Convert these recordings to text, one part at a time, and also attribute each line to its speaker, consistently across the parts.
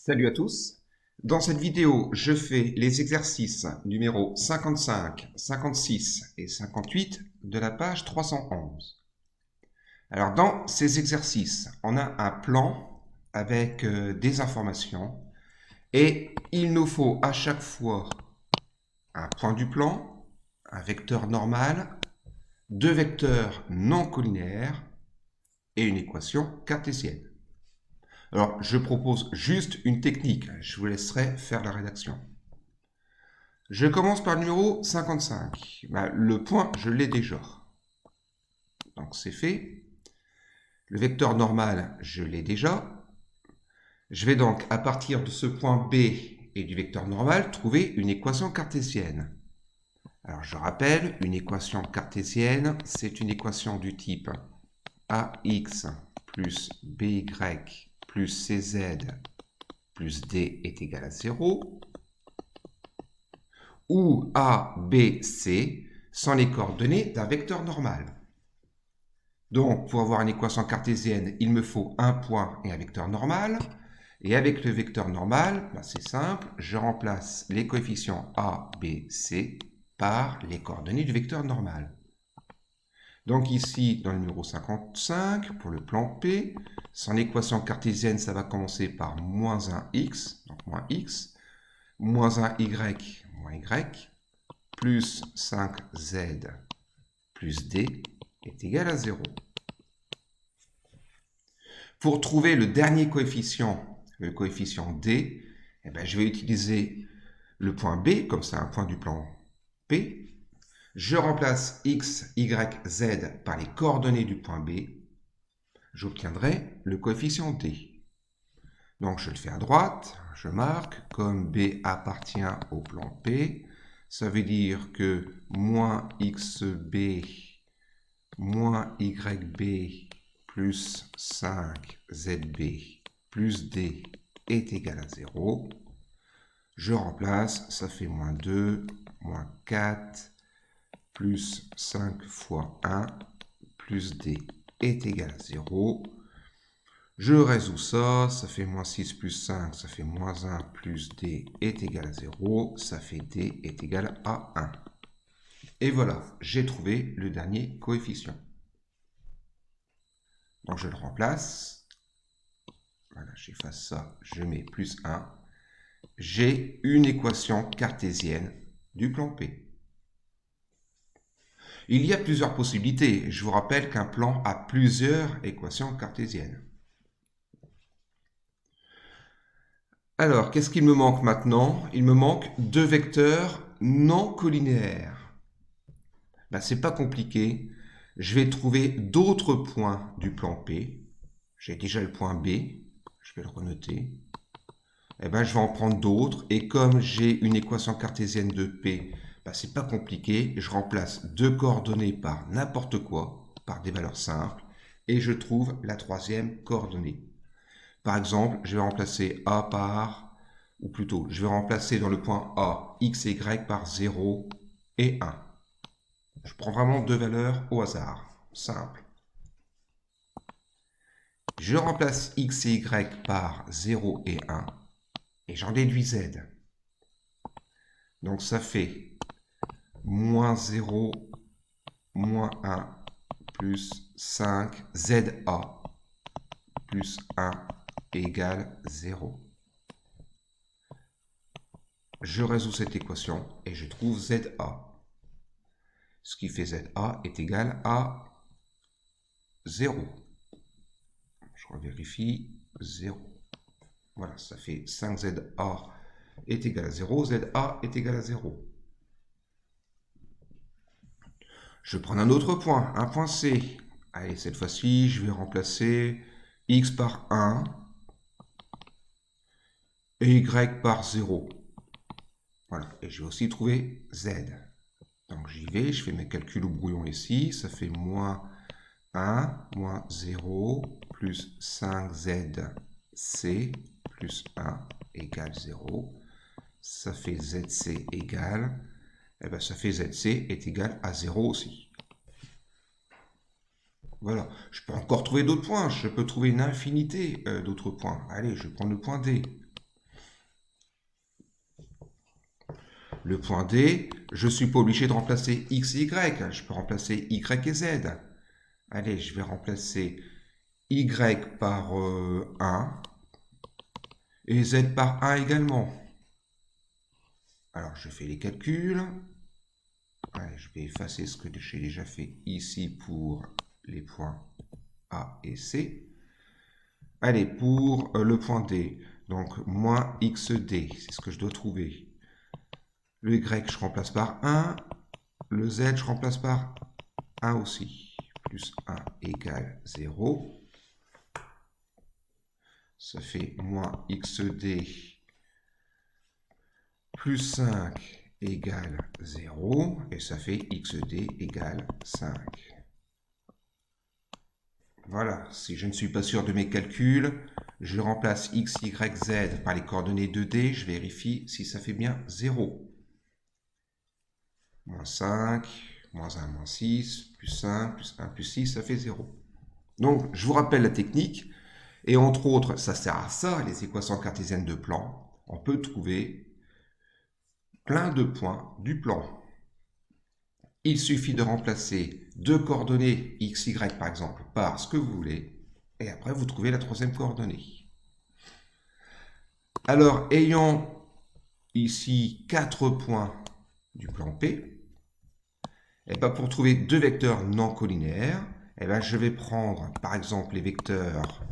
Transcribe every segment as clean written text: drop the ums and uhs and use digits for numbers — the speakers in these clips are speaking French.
Speaker 1: Salut à tous. Dans cette vidéo, je fais les exercices numéros 55, 56 et 58 de la page 311. Alors, dans ces exercices, on a un plan avec des informations et il nous faut à chaque fois un point du plan, un vecteur normal, deux vecteurs non collinéaires et une équation cartésienne. Alors, je propose juste une technique. Je vous laisserai faire la rédaction. Je commence par le numéro 55. Le point, je l'ai déjà. Donc, c'est fait. Le vecteur normal, je l'ai déjà. Je vais donc, à partir de ce point B et du vecteur normal, trouver une équation cartésienne. Alors, je rappelle, une équation cartésienne, c'est une équation du type AX plus BY plus CZ plus D est égal à 0, où A, B, C sont les coordonnées d'un vecteur normal. Donc, pour avoir une équation cartésienne, il me faut un point et un vecteur normal. Et avec le vecteur normal, c'est simple, je remplace les coefficients A, B, C par les coordonnées du vecteur normal. Donc ici, dans le numéro 55, pour le plan P, son équation cartésienne, ça va commencer par moins 1x, donc moins x, moins 1y, moins y, plus 5z plus d est égal à 0. Pour trouver le dernier coefficient, le coefficient d, je vais utiliser le point B, comme c'est un point du plan P. Je remplace x, y, z par les coordonnées du point B. J'obtiendrai le coefficient d. Donc je le fais à droite, je marque, comme B appartient au plan P, ça veut dire que moins xb moins yb plus 5zb plus d est égal à 0. Je remplace, ça fait moins 2, moins 4, plus 5 fois 1, plus d est égal à 0. Je résous ça, ça fait moins 6 plus 5, ça fait moins 1 plus d est égal à 0, ça fait d est égal à 1. Et voilà, j'ai trouvé le dernier coefficient. Donc je le remplace. Voilà, j'efface ça, je mets plus 1. J'ai une équation cartésienne du plan P. Il y a plusieurs possibilités. Je vous rappelle qu'un plan a plusieurs équations cartésiennes. Alors, qu'est-ce qu'il me manque maintenant? Il me manque deux vecteurs non collinéaires. C'est pas compliqué. Je vais trouver d'autres points du plan P. J'ai déjà le point B. Je vais le renoter. Je vais en prendre d'autres. Et comme j'ai une équation cartésienne de P, c'est pas compliqué. Je remplace deux coordonnées par n'importe quoi, par des valeurs simples. Et je trouve la troisième coordonnée. Par exemple, je vais remplacer A par, ou plutôt, je vais remplacer dans le point A, x et y par 0 et 1. Je prends vraiment deux valeurs au hasard, simple. Je remplace x et y par 0 et 1, et j'en déduis z. Donc ça fait moins 0, moins 1, plus 5, za, plus 1 égale 0. Je résous cette équation et je trouve za. Ce qui fait za est égal à 0. Je revérifie, 0. Voilà, ça fait 5za est égal à 0, za est égal à 0. Je vais prendre un autre point, un point C. Allez, cette fois-ci, je vais remplacer x par 1 et y par 0. Voilà, et je vais aussi trouver z. Donc j'y vais, je fais mes calculs au brouillon ici, ça fait moins 1, moins 0, plus 5zc, plus 1 égale 0. Ça fait zc égale, ça fait zc est égal à 0 aussi. Voilà, je peux encore trouver d'autres points, je peux trouver une infinité d'autres points. Allez, je prends le point D. le point D, je ne suis pas obligé de remplacer X et Y. Je peux remplacer Y et Z. Allez, je vais remplacer Y par 1 et Z par 1 également. Alors, je fais les calculs. Allez, je vais effacer ce que j'ai déjà fait ici pour les points A et C. Allez, pour le point D, donc moins XD, c'est ce que je dois trouver. Le Y, je remplace par 1. Le Z, je remplace par 1 aussi. Plus 1 égale 0. Ça fait moins XD plus 5 égale 0. Et ça fait XD égale 5. Voilà, si je ne suis pas sûr de mes calculs, je remplace X, Y, Z par les coordonnées 2D. Je vérifie si ça fait bien 0. Moins 5, moins 1, moins 6, plus 5, plus 1, plus 6, ça fait 0. Donc, je vous rappelle la technique. Et entre autres, ça sert à ça, les équations cartésiennes de plan. On peut trouver plein de points du plan. Il suffit de remplacer deux coordonnées x, y par exemple par ce que vous voulez. Et après, vous trouvez la troisième coordonnée. Alors, ayant ici 4 points du plan P, et bien pour trouver deux vecteurs non collinéaires, et bien je vais prendre par exemple les vecteurs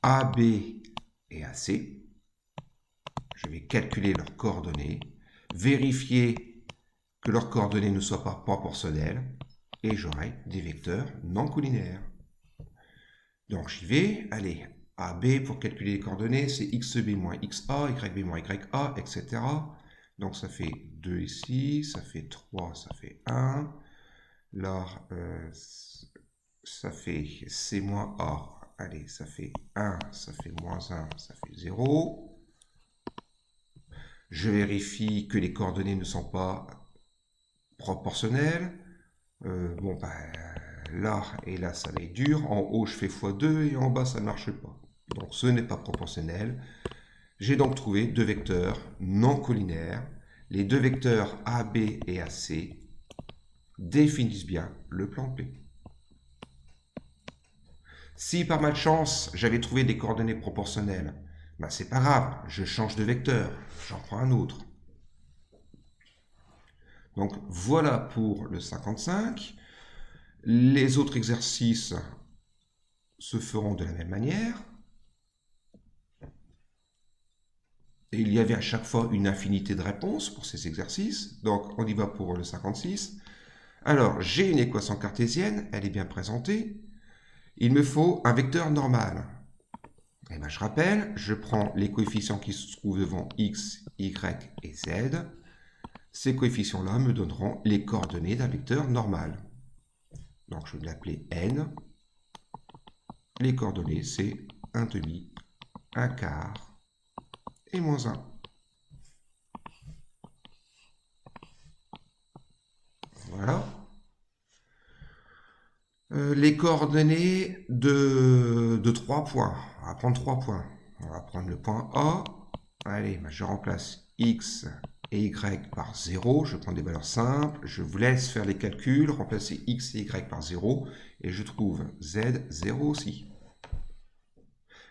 Speaker 1: AB et AC. Je vais calculer leurs coordonnées, vérifier que leurs coordonnées ne soient pas proportionnelles, et j'aurai des vecteurs non collinaires. Donc j'y vais, allez, AB pour calculer les coordonnées, c'est XB moins XA, YB moins YA, etc. Donc ça fait 2 ici, ça fait 3, ça fait 1. Là, ça fait C moins A. Allez, ça fait 1, ça fait moins 1, ça fait 0. Je vérifie que les coordonnées ne sont pas proportionnelles. Bon, là et là, ça va être dur. En haut, je fais x2 et en bas, ça ne marche pas. Donc, ce n'est pas proportionnel. J'ai donc trouvé deux vecteurs non collinaires. Les deux vecteurs AB et AC définissent bien le plan P. Si par malchance, j'avais trouvé des coordonnées proportionnelles, ben, c'est pas grave, je change de vecteur, j'en prends un autre. Donc voilà pour le 55. Les autres exercices se feront de la même manière. Et il y avait à chaque fois une infinité de réponses pour ces exercices. Donc on y va pour le 56. Alors j'ai une équation cartésienne, elle est bien présentée. Il me faut un vecteur normal. Et bien, je rappelle, je prends les coefficients qui se trouvent devant x, y et z. Ces coefficients-là me donneront les coordonnées d'un vecteur normal. Donc je vais l'appeler n. Les coordonnées, c'est 1 demi, 1 quart et moins 1. Voilà. Les coordonnées de 3 points. On va prendre 3 points. On va prendre le point A. Allez, je remplace x et y par 0. Je prends des valeurs simples. Je vous laisse faire les calculs, remplacer x et y par 0. Et je trouve z, 0 aussi.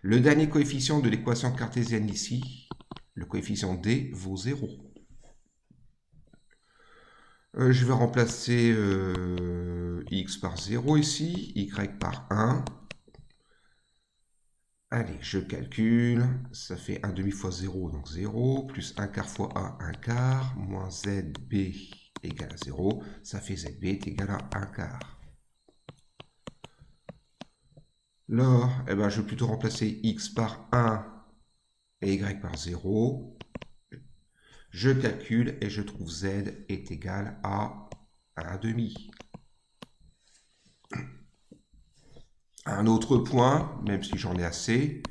Speaker 1: Le dernier coefficient de l'équation cartésienne ici, le coefficient d, vaut 0. Je vais remplacer x par 0 ici, y par 1. Allez, je calcule, ça fait 1 demi fois 0, donc 0, plus 1 quart fois a, 1 quart, moins zb égale à 0, ça fait zb est égal à 1 quart. Là, eh ben, je vais plutôt remplacer x par 1 et y par 0. Je calcule et je trouve z est égal à 1 demi. Un autre point, même si j'en ai assez,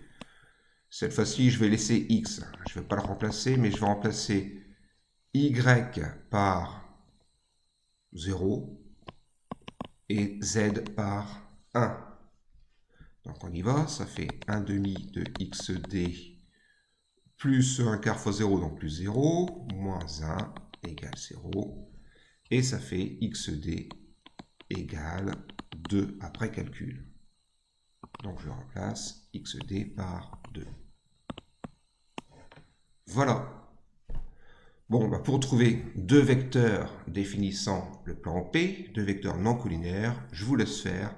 Speaker 1: cette fois-ci, je vais laisser x. Je ne vais pas le remplacer, mais je vais remplacer y par 0 et z par 1. Donc on y va, ça fait 1 demi de xd plus 1 quart fois 0, donc plus 0, moins 1 égale 0. Et ça fait xd égale 2 après calcul. Donc je remplace xd par 2. Voilà. Bon, bah pour trouver deux vecteurs définissant le plan P, deux vecteurs non collinaires, je vous laisse faire.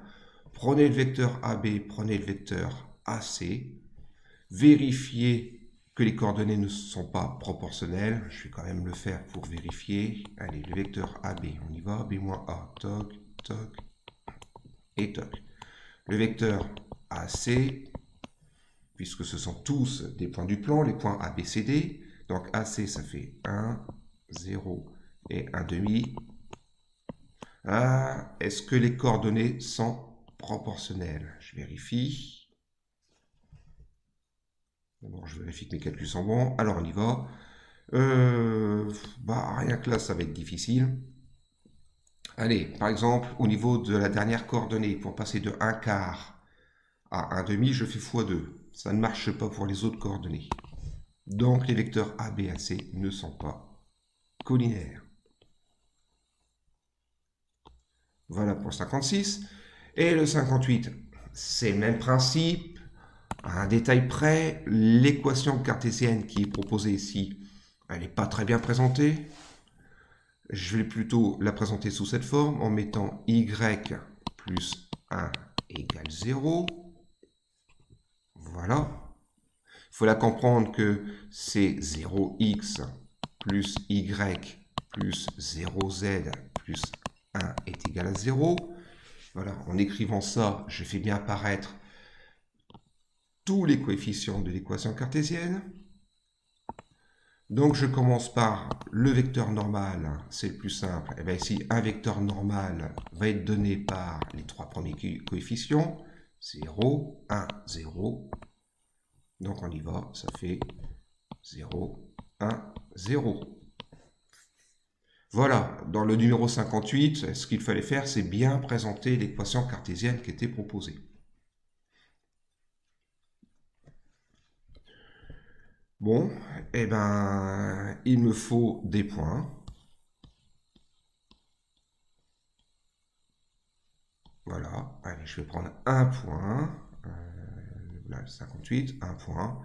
Speaker 1: Prenez le vecteur AB, prenez le vecteur AC. Vérifiez que les coordonnées ne sont pas proportionnelles. Je vais quand même le faire pour vérifier. Allez, le vecteur AB, on y va. B-A, toc, toc et toc. Le vecteur AC, puisque ce sont tous des points du plan, les points A, B, C, D. Donc AC, ça fait 1, 0 et 1 demi. Ah, est-ce que les coordonnées sont proportionnelles? Je vérifie. D'abord, je vérifie que mes calculs sont bons. Alors, on y va. Rien que là, ça va être difficile. Allez, par exemple, au niveau de la dernière coordonnée, pour passer de 1 quart à 1 demi, je fais x2. Ça ne marche pas pour les autres coordonnées. Donc, les vecteurs A, B, A, C ne sont pas collinaires. Voilà pour 56. Et le 58, c'est le même principe. À un détail près, l'équation cartésienne qui est proposée ici, elle n'est pas très bien présentée. Je vais plutôt la présenter sous cette forme en mettant y plus 1 égale 0. Voilà. Il faut la comprendre que c'est 0x plus y plus 0z plus 1 est égal à 0. Voilà, en écrivant ça, je fais bien apparaître tous les coefficients de l'équation cartésienne. Donc je commence par le vecteur normal, c'est le plus simple. Et bien ici, un vecteur normal va être donné par les trois premiers coefficients. 0, 1, 0. Donc on y va, ça fait 0, 1, 0. Voilà, dans le numéro 58, ce qu'il fallait faire, c'est bien présenter l'équation cartésienne qui était proposée. Bon, il me faut des points. Voilà, allez, je vais prendre un point. Là, 58, un point.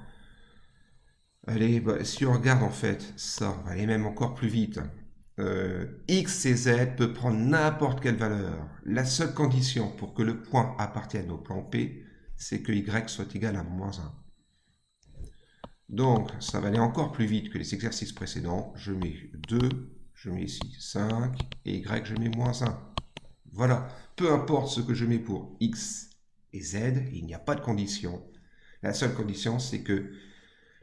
Speaker 1: Allez, si on regarde en fait ça, on va aller même encore plus vite. X et Z peut prendre n'importe quelle valeur. La seule condition pour que le point appartienne au plan P, c'est que Y soit égal à moins 1. Donc, ça va aller encore plus vite que les exercices précédents. Je mets 2, je mets ici 5, et Y, je mets moins 1. Voilà, peu importe ce que je mets pour X et Z, il n'y a pas de condition. La seule condition, c'est que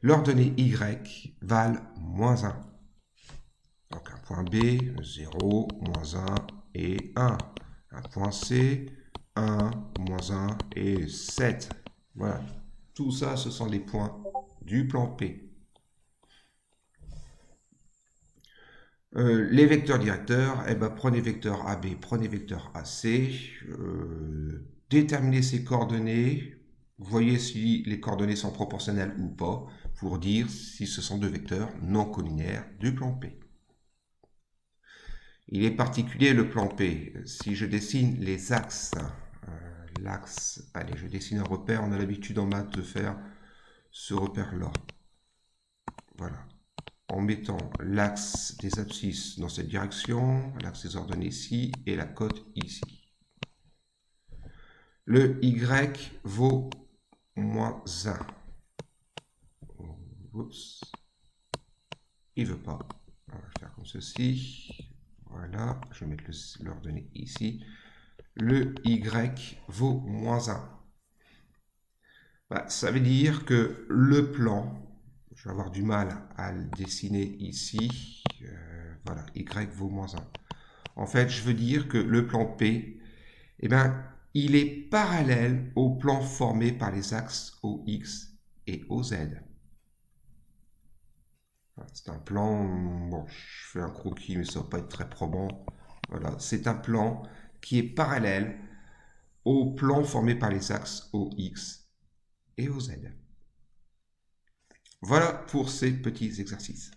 Speaker 1: leurs données Y valent moins 1. Donc, un point B, 0, moins 1 et 1. Un point C, 1, moins 1 et 7. Voilà, tout ça, ce sont les points du plan P. Les vecteurs directeurs, prenez vecteur AB, prenez vecteur AC, déterminez ces coordonnées, voyez si les coordonnées sont proportionnelles ou pas, pour dire si ce sont deux vecteurs non collinaires du plan P. Il est particulier le plan P. Si je dessine les axes, l'axe, allez, je dessine un repère, on a l'habitude en maths de faire ce repère-là. Voilà. En mettant l'axe des abscisses dans cette direction, l'axe des ordonnées ici et la cote ici. Le Y vaut moins 1. Oups. Il ne veut pas. On va faire comme ceci. Voilà, je vais mettre l'ordonnée ici. Le Y vaut moins 1. Ça veut dire que le plan, je vais avoir du mal à le dessiner ici. Voilà, Y vaut moins 1. En fait, je veux dire que le plan P, il est parallèle au plan formé par les axes OX et OZ. C'est un plan, bon, je fais un croquis, mais ça ne va pas être très probant. Voilà, c'est un plan qui est parallèle au plan formé par les axes OX et OZ. Voilà pour ces petits exercices.